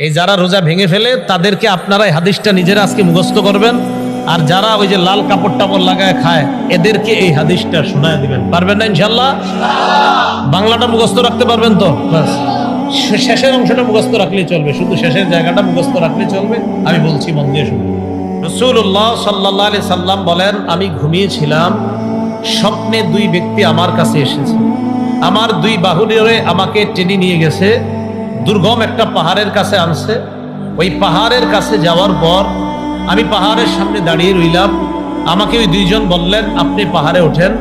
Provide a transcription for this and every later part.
এই যারা রোজা ভেঙে ফেলে তাদেরকে আপনারা এই হাদিসটা নিজেরা আজকে মুখস্থ করবেন, আর যারা ওই যে লাল কাপড় টাপড় লাগায় খায় এদেরকে এই হাদিসটা শোনায় দিবেন। পারবেন না ইনশাল্লাহ? বাংলাটা মুখস্থ রাখতে পারবেন তো? বাস শেষের অংশটা মুখস্থ রাখলেই চলবে, শুধু শেষের জায়গাটা মুখস্থ রাখলেই চলবে। আমি বলছি, মন দিয়ে শুনুন। রাসূলুল্লাহ সাল্লাল্লাহু আলাইহি সাল্লাম বলেন, আমি ঘুমিয়েছিলাম, স্বপ্নে দুই ব্যক্তি আমার কাছে এসেছে, আমার দুই বাহু ধরে আমাকে টেনে নিয়ে গেছে, দুর্গম একটা পাহাড়ের কাছে আনছে। ওই পাহাড়ের কাছে যাওয়ার পর আমি পাহাড়ের সামনে দাঁড়িয়ে রইলাম। আমাকে ওই দুইজন বললেন, আপনি পাহাড়ে ওঠেন।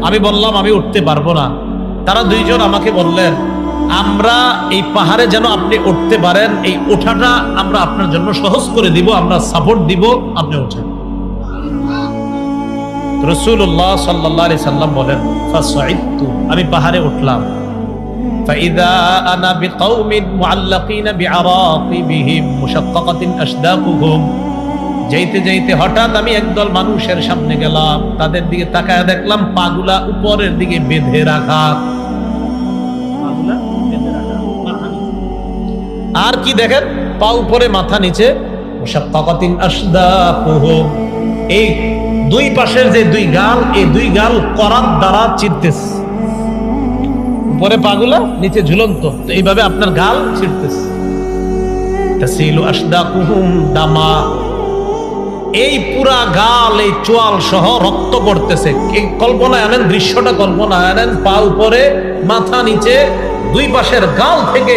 আমি বললাম, আমি উঠতে পারবো না। তারা দুইজন আমাকে বললেন, আমরা এই পাহাড়ে যেন আপনি উঠতে পারেন, এই ওঠাটা আমরা আপনার জন্য সহজ করে দিব, আমরা সাপোর্ট দিব, আপনি ওঠেন। রাসূলুল্লাহ সাল্লাল্লাহু আলাইহি সাল্লাম বলেন, ফাসাইদতু, আমি পাহাড়ে উঠলাম। ফাইযা আনা বিকাউমিন মুআল্লাকিনা বিআরাকিবিহিম মুশাক্কাকাতিন আশদাকুহুম, যাইতে যাইতে হঠাৎ আমি একদল মানুষের সামনে গেলাম, তাদের দিকে তাকায় দেখলাম পাগুলা উপরের দিকে বেঁধে রাখা। আর কি দেখেন? পা উপরে মাথা নিচে, মুশাক্কাকাতিন আশদাকুহুম, এই দুই পাশের যে দুই গাল, এই দুই গাল করাত দ্বারা চিরতেছে, উপরে পাগুলা নিচে ঝুলন্ত, তো এইভাবে আপনার গাল ছিড়তেছে। তাসিলু আশদাকুহুম দামা, এই পুরা গাল, এই চোয়াল সহ রক্ত পড়তেছে। এই কল্পনা আনেন, দৃশ্যটা কল্পনা আনেন, পা উপরে মাথা নিচে দুই পাশের গাল থেকে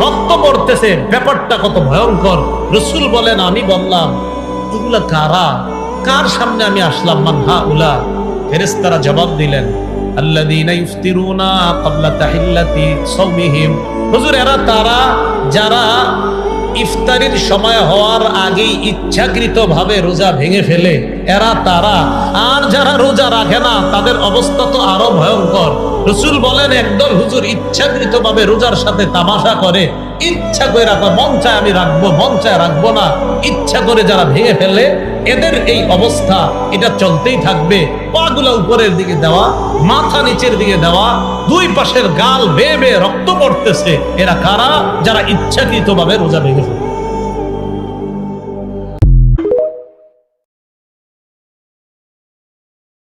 রক্ত পড়তেছে, ব্যাপারটা কত ভয়ঙ্কর। রাসূল বলেন, আমি বললাম, এগুলা কারা, কার সামনে আমি আসলাম? মান হাউলা? ফেরেশতারা জবাব দিলেন, আল্লাযীনা ইফতিরুনা ক্বাবলা তাহিল্লাতি সাওমিহিম, হুজুর এরা তারা যারা ইফতারির সময় হওয়ার আগেই ইচ্ছাকৃতভাবে রোজা ভেঙে ফেলে, এরা তারা। আর যারা রোজা রাখে না তাদের অবস্থা তো আরো ভয়ঙ্কর। রাসূল বলেন, একদল হুজুর ইচ্ছাকৃতভাবে রোজার সাথে তামাশা করে, ইচ্ছা করে রাখা, মন চায় আমি রাখবো, মন চায় রাখবো না, ইচ্ছা করে যারা ভেঙে ফেলে, এদের এই অবস্থা এটা চলতেই থাকবে। পাগুলা উপরের দিকে দেওয়া, মাথা নিচের দিকে দেওয়া, দুই পাশের গাল বেয়ে বেয়ে রক্ত পড়তেছে। এরা কারা? যারা ইচ্ছাকৃতভাবে রোজা ভেঙে ফেলে।